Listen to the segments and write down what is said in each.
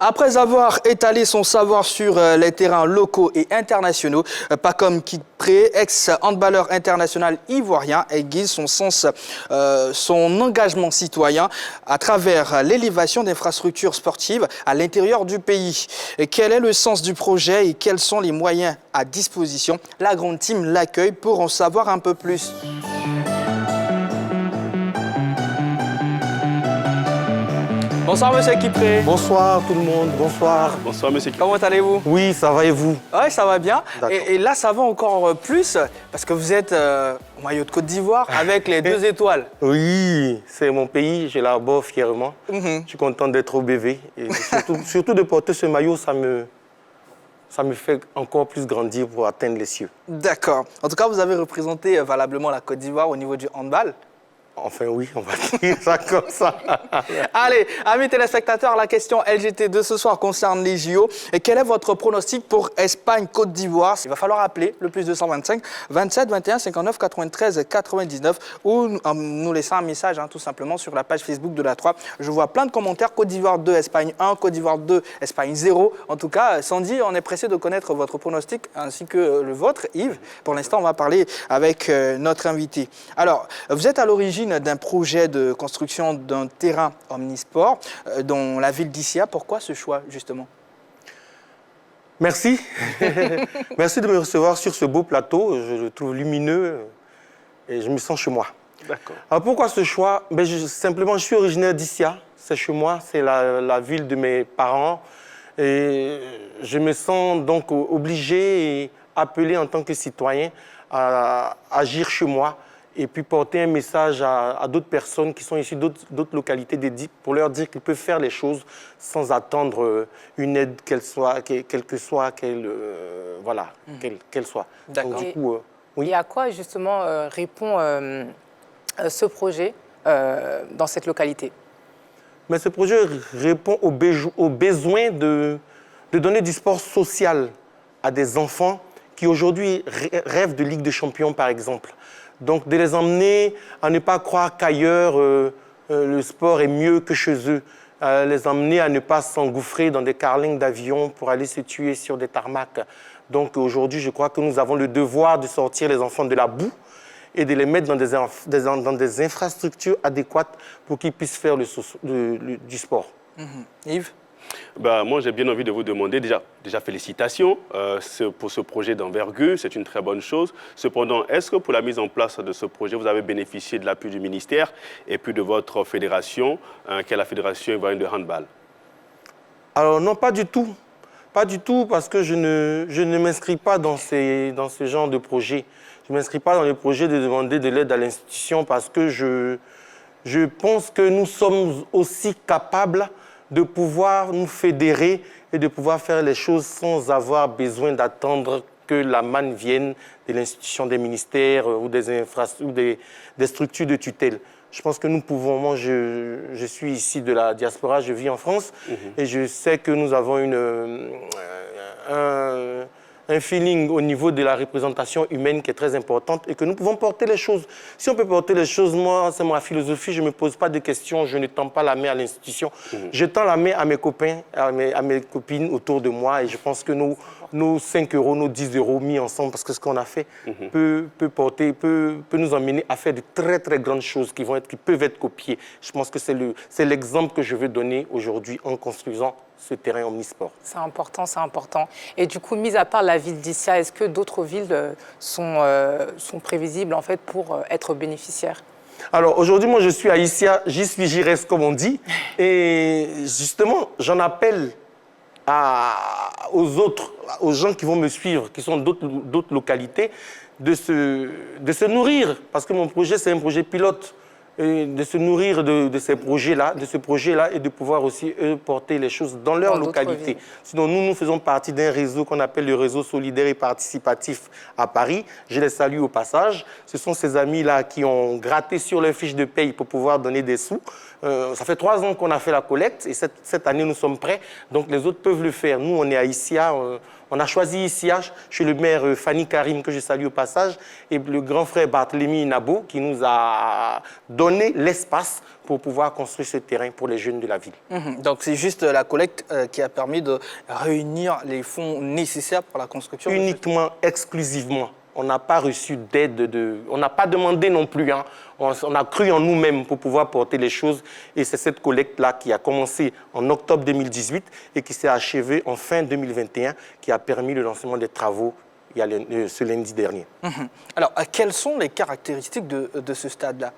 Après avoir étalé son savoir sur les terrains locaux et internationaux, Pacom Kitpré, ex-handballeur international ivoirien, aiguise son engagement citoyen à travers l'élévation d'infrastructures sportives à l'intérieur du pays. Quel est le sens du projet et quels sont les moyens à disposition? La grande team l'accueille pour en savoir un peu plus. Bonsoir Monsieur Kitpré. Bonsoir tout le monde, bonsoir. Bonsoir Monsieur Kitpré. Comment allez-vous? Oui, ça va et vous? Oui, ça va bien. Et là, ça va encore plus parce que vous êtes au maillot de Côte d'Ivoire avec les 2 étoiles. Oui, c'est mon pays, je l'arbore fièrement. Je suis content d'être au BV. Et surtout de porter ce maillot, ça me fait encore plus grandir pour atteindre les cieux. D'accord. En tout cas, vous avez représenté valablement la Côte d'Ivoire au niveau du handball. Enfin oui, on va dire ça comme ça. Allez, amis téléspectateurs, la question LGT de ce soir concerne les JO. Et quel est votre pronostic pour Espagne-Côte d'Ivoire? Il va falloir appeler le plus 225 27 21 59 93 99 ou nous laisser un message tout simplement sur la page Facebook de la 3. Je vois plein de commentaires. Côte d'Ivoire 2, Espagne 1, Côte d'Ivoire 2, Espagne 0. En tout cas, Sandy, on est pressé de connaître votre pronostic ainsi que le vôtre, Yves. Pour l'instant, on va parler avec notre invité. Alors, vous êtes à l'origine d'un projet de construction d'un terrain omnisport dans la ville d'Issia. Pourquoi ce choix, justement? Merci. Merci de me recevoir sur ce beau plateau. Je le trouve lumineux et je me sens chez moi. D'accord. Alors pourquoi ce choix? Simplement, je suis originaire d'Issia. C'est chez moi, c'est la ville de mes parents. Et je me sens donc obligé et appelé en tant que citoyen à agir chez moi et puis porter un message à d'autres personnes qui sont issues d'autres localités pour leur dire qu'ils peuvent faire les choses sans attendre une aide, qu'elle soit. D'accord. Oui. Et à quoi justement répond ce projet dans cette localité? Mais ce projet répond aux besoin de donner du sport social à des enfants qui aujourd'hui rêvent de Ligue des Champions, par exemple. Donc, de les emmener à ne pas croire qu'ailleurs, le sport est mieux que chez eux. Les emmener à ne pas s'engouffrer dans des carlings d'avion pour aller se tuer sur des tarmacs. Donc, aujourd'hui, je crois que nous avons le devoir de sortir les enfants de la boue et de les mettre dans des infrastructures adéquates pour qu'ils puissent faire du sport. Yves? Moi, j'ai bien envie de vous demander, déjà félicitations pour ce projet d'envergure, c'est une très bonne chose. Cependant, est-ce que pour la mise en place de ce projet, vous avez bénéficié de l'appui du ministère et puis de votre fédération, qui est la Fédération ivoirienne de handball? Alors non, pas du tout. Pas du tout, parce que je ne m'inscris pas dans ce genre de projet. Je ne m'inscris pas dans le projet de demander de l'aide à l'institution parce que je pense que nous sommes aussi capables de pouvoir nous fédérer et de pouvoir faire les choses sans avoir besoin d'attendre que la manne vienne de l'institution des ministères ou des structures de tutelle. Je pense que nous pouvons, moi je suis ici de la diaspora, je vis en France et je sais que nous avons un feeling au niveau de la représentation humaine qui est très importante et que nous pouvons porter les choses. Si on peut porter les choses, moi, c'est ma philosophie, je ne me pose pas de questions, je ne tends pas la main à l'institution. Je tends la main à mes copains, à mes copines autour de moi et je pense que nos 5 euros, nos 10 euros mis ensemble, parce que ce qu'on a fait peut nous emmener à faire de très, très grandes choses qui peuvent être copiées. Je pense que c'est l'exemple que je veux donner aujourd'hui en construisant ce terrain omnisport. C'est important, c'est important. Et du coup, mis à part la ville d'Issia, est-ce que d'autres villes sont prévisibles en fait pour être bénéficiaires? Alors aujourd'hui, moi je suis à Issia, j'y suis, j'y reste comme on dit. Et justement, j'en appelle aux gens qui vont me suivre, qui sont d'autres localités, de se nourrir. Parce que mon projet, c'est un projet pilote. Et de se nourrir de ce projet-là et de pouvoir aussi porter les choses dans leur localité. Sinon, nous faisons partie d'un réseau qu'on appelle le réseau solidaire et participatif à Paris. Je les salue au passage. Ce sont ces amis-là qui ont gratté sur leur fiche de paye pour pouvoir donner des sous. Ça fait 3 ans qu'on a fait la collecte et cette année, nous sommes prêts. Donc, les autres peuvent le faire. Nous, on est à Issia. On a choisi ICH chez le maire Fanny Karim, que je salue au passage, et le grand frère Barthélemy Nabo, qui nous a donné l'espace pour pouvoir construire ce terrain pour les jeunes de la ville. Donc c'est juste la collecte qui a permis de réunir les fonds nécessaires pour la construction. Uniquement, exclusivement. On n'a pas reçu d'aide, on n'a pas demandé non plus. Hein. On a cru en nous-mêmes pour pouvoir porter les choses. Et c'est cette collecte-là qui a commencé en octobre 2018 et qui s'est achevée en fin 2021, qui a permis le lancement des travaux ce lundi dernier. Alors, quelles sont les caractéristiques de ce stade-là?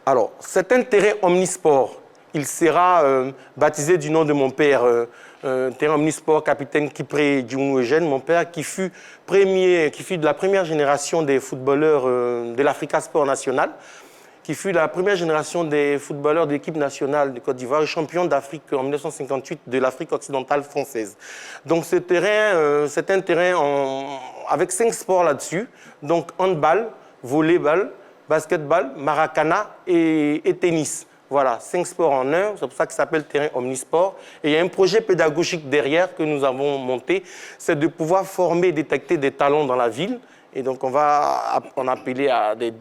Alors, c'est un terrain omnisport. Il sera baptisé du nom de mon père, terrain omnisport, capitaine Kipré Djounou Eugène, mon père qui fut de la première génération des footballeurs de l'Africa Sport National, qui fut la première génération des footballeurs de l'équipe nationale de Côte d'Ivoire, champion d'Afrique en 1958 de l'Afrique occidentale française. Donc ce terrain, c'est un terrain avec 5 sports là-dessus, donc handball, volleyball, basketball, maracana et tennis. Voilà, 5 sports en un, c'est pour ça que ça s'appelle terrain omnisport. Et il y a un projet pédagogique derrière que nous avons monté, c'est de pouvoir former et détecter des talents dans la ville. Et donc on va en appeler à des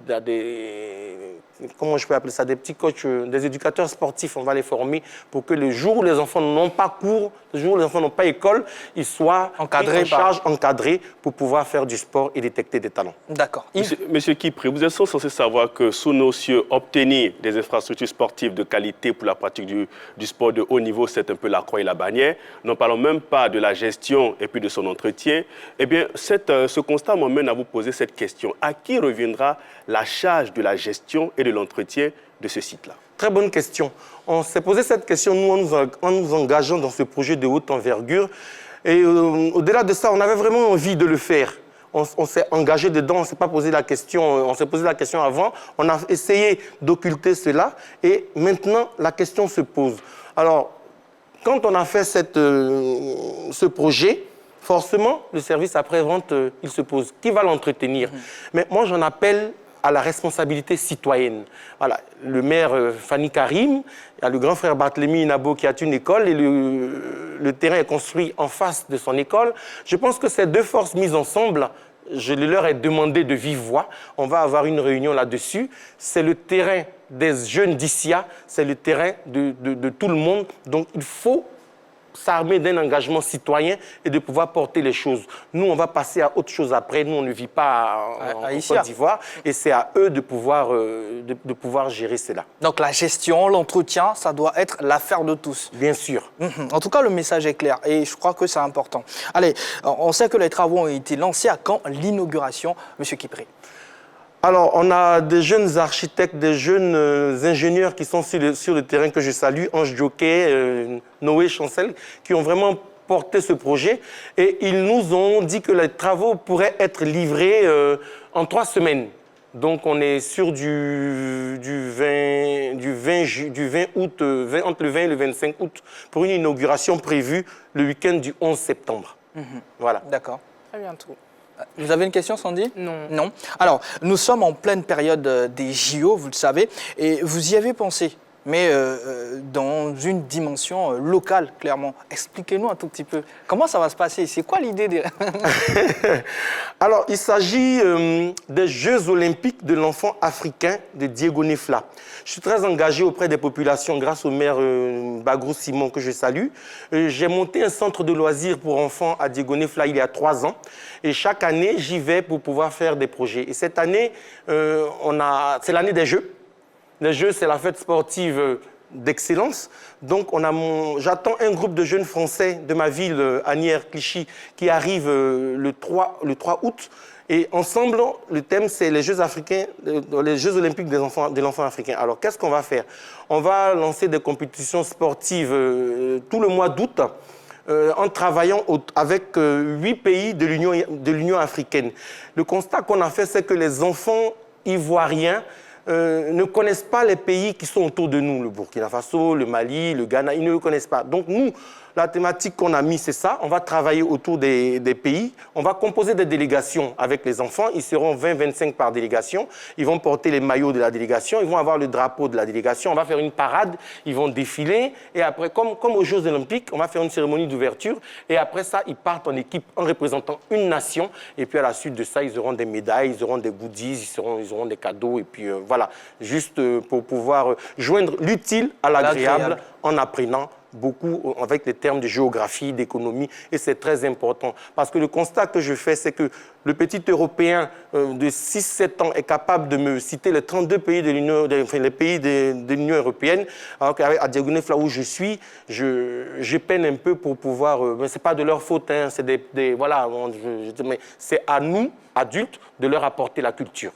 comment je peux appeler ça, des petits coachs, des éducateurs sportifs. On va les former pour que le jour où les enfants n'ont pas cours, le jour où les enfants n'ont pas école, ils soient encadrés pour pouvoir faire du sport et détecter des talents. D'accord. Monsieur Kipré, vous êtes censé savoir que sous nos cieux, obtenir des infrastructures sportives de qualité pour la pratique du sport de haut niveau, c'est un peu la croix et la bannière. N'en parlons même pas de la gestion et puis de son entretien. Eh bien, ce constat m'emmène à vous poser cette question. À qui reviendra la charge de la gestion et de l'entretien de ce site-là? Très bonne question. On s'est posé cette question, nous, en nous engageant dans ce projet de haute envergure. Et au-delà de ça, on avait vraiment envie de le faire. On s'est engagé dedans, on ne s'est pas posé la question, on s'est posé la question avant. On a essayé d'occulter cela et maintenant, la question se pose. Alors, quand on a fait ce projet, forcément, le service après-vente, il se pose. Qui va l'entretenir? Mais moi, j'en appelle à la responsabilité citoyenne. Voilà, le maire Fanny Karim, il y a le grand frère Barthélemy Nabo qui a une école et le terrain est construit en face de son école. Je pense que ces deux forces mises ensemble, je leur ai demandé de vive voix. On va avoir une réunion là-dessus. C'est le terrain des jeunes d'ICIA, c'est le terrain de tout le monde. Donc il faut s'armer d'un engagement citoyen et de pouvoir porter les choses. Nous, on va passer à autre chose après. Nous, on ne vit pas en Côte d'Ivoire et c'est à eux de pouvoir gérer cela. Donc la gestion, l'entretien, ça doit être l'affaire de tous. Bien sûr. En tout cas, le message est clair et je crois que c'est important. Allez, on sait que les travaux ont été lancés. À quand l'inauguration, Monsieur Kipré? Alors, on a des jeunes architectes, des jeunes ingénieurs qui sont sur le terrain que je salue, Ange Joquet, Noé Chancel, qui ont vraiment porté ce projet. Et ils nous ont dit que les travaux pourraient être livrés en 3 semaines. Donc, on est sur du 20 août, entre le 20 et le 25 août, pour une inauguration prévue le week-end du 11 septembre. Voilà. D'accord. Très bientôt. Vous avez une question, Sandy? Non. Non. Alors, nous sommes en pleine période des JO, vous le savez, et vous y avez pensé, mais dans une dimension locale, clairement. Expliquez-nous un tout petit peu. Comment ça va se passer? C'est quoi l'idée des... Alors, il s'agit des Jeux olympiques de l'enfant africain de Diego Nefla. Je suis très engagé auprès des populations grâce au maire Bagrou Simon, que je salue. J'ai monté un centre de loisirs pour enfants à Diego Nefla il y a 3 ans. Et chaque année, j'y vais pour pouvoir faire des projets. Et cette année, c'est l'année des Jeux. Les Jeux, c'est la fête sportive d'excellence. Donc, j'attends un groupe de jeunes Français de ma ville, Asnières-Clichy, qui arrive le 3 août. Et ensemble, le thème, c'est les Jeux africains, les Jeux olympiques de l'enfant africain. Alors, qu'est-ce qu'on va faire? On va lancer des compétitions sportives tout le mois d'août en travaillant avec 8 pays de l'Union africaine. Le constat qu'on a fait, c'est que les enfants ivoiriens ne connaissent pas les pays qui sont autour de nous, le Burkina Faso, le Mali, le Ghana, ils ne le connaissent pas. Donc nous, La thématique qu'on a mis, c'est ça. On va travailler autour des pays. On va composer des délégations avec les enfants. Ils seront 20-25 par délégation. Ils vont porter les maillots de la délégation. Ils vont avoir le drapeau de la délégation. On va faire une parade. Ils vont défiler. Et après, comme aux Jeux Olympiques, on va faire une cérémonie d'ouverture. Et après ça, ils partent en équipe en représentant une nation. Et puis à la suite de ça, ils auront des médailles, ils auront des goodies, ils auront des cadeaux. Et puis voilà, juste pour pouvoir joindre l'utile à l'agréable en apprenant beaucoup avec les termes de géographie, d'économie, et c'est très important. Parce que le constat que je fais, c'est que le petit Européen de 6-7 ans est capable de me citer les 32 pays de l'Union, les pays de l'Union européenne, alors qu'à Diagounef, là où je suis, je peine un peu pour pouvoir... mais ce n'est pas de leur faute, hein, c'est voilà, mais c'est à nous, adultes, de leur apporter la culture.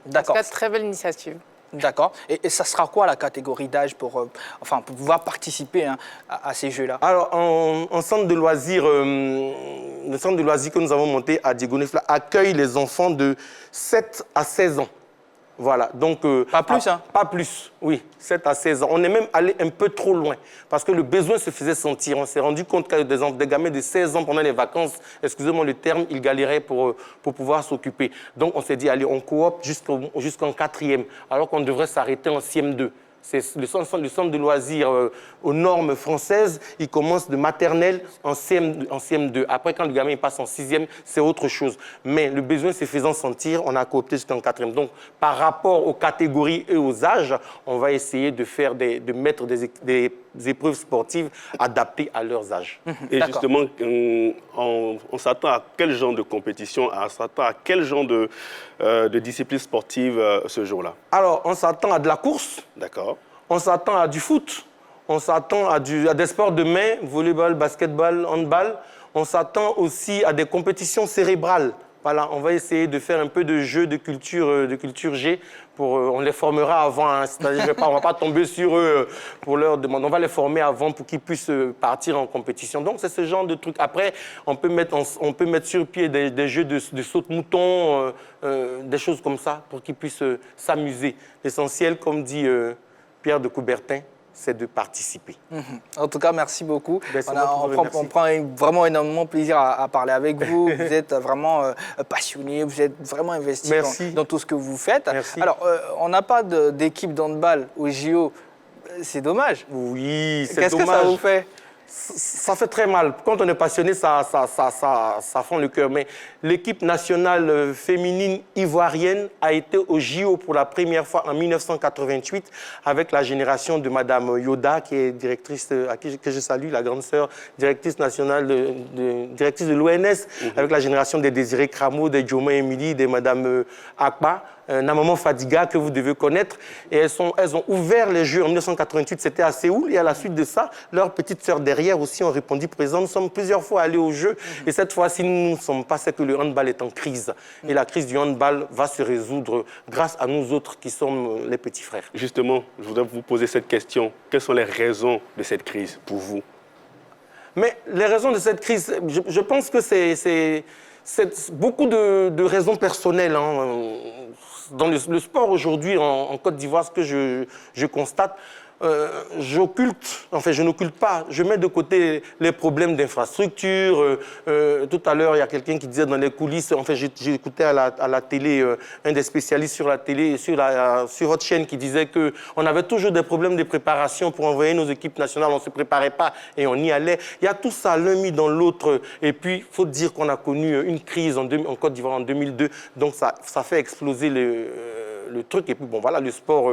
D'accord. C'est une très belle initiative. D'accord. Et ça sera quoi la catégorie d'âge pour pouvoir participer à ces jeux-là? Alors, en centre de loisirs, le centre de loisirs que nous avons monté à Diagounef accueille les enfants de 7 à 16 ans. Voilà, donc... pas plus, hein? Pas plus, oui, 7 à 16 ans. On est même allé un peu trop loin, parce que le besoin se faisait sentir. On s'est rendu compte que des gamins de 16 ans, pendant les vacances, excusez-moi le terme, ils galéraient pour pouvoir s'occuper. Donc on s'est dit, allez, on coop jusqu'en 4e, alors qu'on devrait s'arrêter en CM2. C'est le centre de loisirs aux normes françaises, il commence de maternelle en CM2. Après, quand le gamin passe en 6e, c'est autre chose. Mais le besoin se faisant sentir, on a coopté jusqu'en 4e. Donc, par rapport aux catégories et aux âges, on va essayer de mettre des épreuves sportives adaptées à leurs âges. Et justement, on s'attend à quel genre de compétition, on s'attend à quel genre de discipline sportive ce jour-là? Alors, on s'attend à de la course. D'accord. On s'attend à du foot. On s'attend à des sports de main, volleyball, basketball, handball. On s'attend aussi à des compétitions cérébrales. Voilà, on va essayer de faire un peu de jeu de culture G. On les formera avant, hein, c'est-à-dire on ne va pas tomber sur eux pour leur demander. On va les former avant pour qu'ils puissent partir en compétition. Donc, c'est ce genre de truc. Après, on peut mettre sur pied des jeux de saute-mouton, des choses comme ça, pour qu'ils puissent s'amuser. L'essentiel, comme dit Pierre de Coubertin, c'est de participer. En tout cas, merci beaucoup. On prend vraiment énormément plaisir à parler avec vous. Vous êtes vraiment passionné, vous êtes vraiment investi dans tout ce que vous faites. Merci. Alors, on n'a pas d'équipe d'handball au JO. C'est dommage. Oui, c'est dommage. Qu'est-ce que ça vous fait? Ça fait très mal. Quand on est passionné, ça fend le cœur. Mais l'équipe nationale féminine ivoirienne a été au JO pour la première fois en 1988 avec la génération de Madame Yoda, qui est directrice, que je salue, la grande sœur, directrice nationale, directrice de l'ONS, avec la génération des Désiré Cramo, des Joma Emily, des Madame Akba. Namaman Fadiga, que vous devez connaître. Et elles ont ouvert les Jeux en 1988, c'était à Séoul. Et à la suite de ça, leurs petites sœurs derrière aussi ont répondu présent. Nous sommes plusieurs fois allés aux Jeux. Et cette fois-ci, nous ne sommes pas, c'est que le handball est en crise. Et la crise du handball va se résoudre grâce à nous autres qui sommes les petits frères. Justement, je voudrais vous poser cette question. Quelles sont les raisons de cette crise pour vous? Mais les raisons de cette crise, je pense que c'est beaucoup de raisons personnelles. Hein. Dans le sport aujourd'hui en Côte d'Ivoire, ce que je constate, je n'occulte pas, je mets de côté les problèmes d'infrastructure. Tout à l'heure, il y a quelqu'un qui disait dans les coulisses, j'ai écouté à la télé, un des spécialistes sur la télé, sur votre chaîne, qui disait qu'on avait toujours des problèmes de préparation pour envoyer nos équipes nationales, on ne se préparait pas et on y allait. Il y a tout ça l'un mis dans l'autre. Et puis, il faut dire qu'on a connu une crise en Côte d'Ivoire en 2002, donc ça fait exploser le truc. Et puis, bon, voilà, le sport...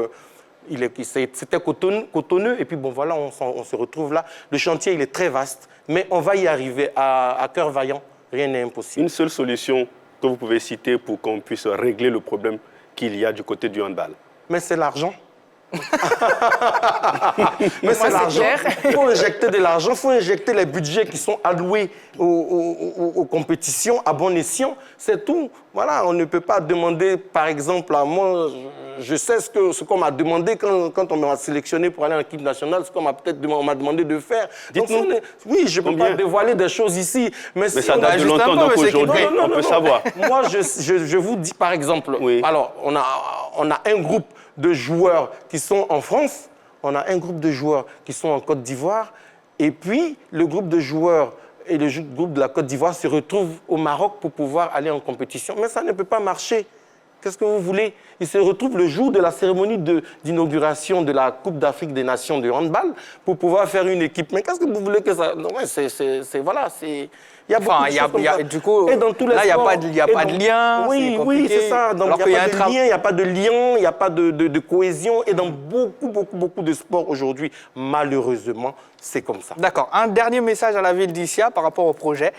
C'était cotonneux, et puis bon voilà, on se retrouve là. Le chantier, il est très vaste, mais on va y arriver à cœur vaillant. Rien n'est impossible. Une seule solution que vous pouvez citer pour qu'on puisse régler le problème qu'il y a du côté du handball? Mais c'est l'argent. Mais c'est l'argent. Il faut injecter de l'argent, il faut injecter les budgets qui sont alloués aux compétitions à bon escient. C'est tout. Voilà, on ne peut pas demander, par exemple, à moi, je sais ce qu'on m'a demandé quand on m'a sélectionné pour aller en équipe nationale, ce qu'on m'a demandé de faire. Dites-nous. Oui, je ne peux pas dévoiler des choses ici. Mais ça date de longtemps, donc aujourd'hui, on peut savoir. Moi, je vous dis, par exemple, alors, on a un groupe de joueurs qui sont en France, on a un groupe de joueurs qui sont en Côte d'Ivoire, Et puis, le groupe de joueurs et le groupe de la Côte d'Ivoire se retrouvent au Maroc pour pouvoir aller en compétition. Mais ça ne peut pas marcher. Qu'est-ce que vous voulez? Ils se retrouvent le jour de la cérémonie d'inauguration de la Coupe d'Afrique des Nations de handball pour pouvoir faire une équipe. Mais qu'est-ce que vous voulez que ça... Non, voilà, c'est... Il y a beaucoup de choses comme ça. Du coup, et dans tous les là, il n'y a sports, pas de lien. Oui, c'est ça. Donc, il n'y a pas de lien, il n'y a pas de lien, il n'y a pas de cohésion. Et dans beaucoup de sports aujourd'hui, malheureusement, c'est comme ça. D'accord. Un dernier message à la ville d'Issia par rapport au projet.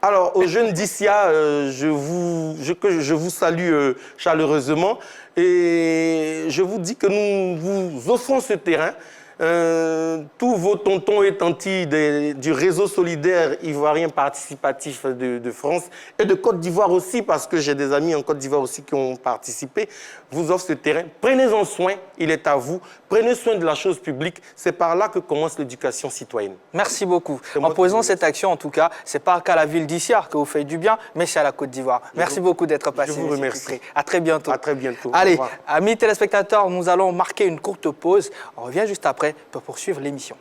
Alors, aux jeunes d'Issia, je vous salue chaleureusement et je vous dis que nous vous offrons ce terrain. Tous vos tontons et tantis du réseau solidaire ivoirien participatif de France et de Côte d'Ivoire aussi, parce que j'ai des amis en Côte d'Ivoire aussi qui ont participé, vous offrent ce terrain. Prenez-en soin, il est à vous. Prenez soin de la chose publique. C'est par là que commence l'éducation citoyenne. Merci beaucoup. En posant cette action, en tout cas, ce n'est pas qu'à la ville d'Issia que vous faites du bien, mais c'est à la Côte d'Ivoire. Merci beaucoup d'être passé. Je vous remercie. À très bientôt. À très bientôt. Allez, amis téléspectateurs, nous allons marquer une courte pause. On revient juste après pour poursuivre l'émission.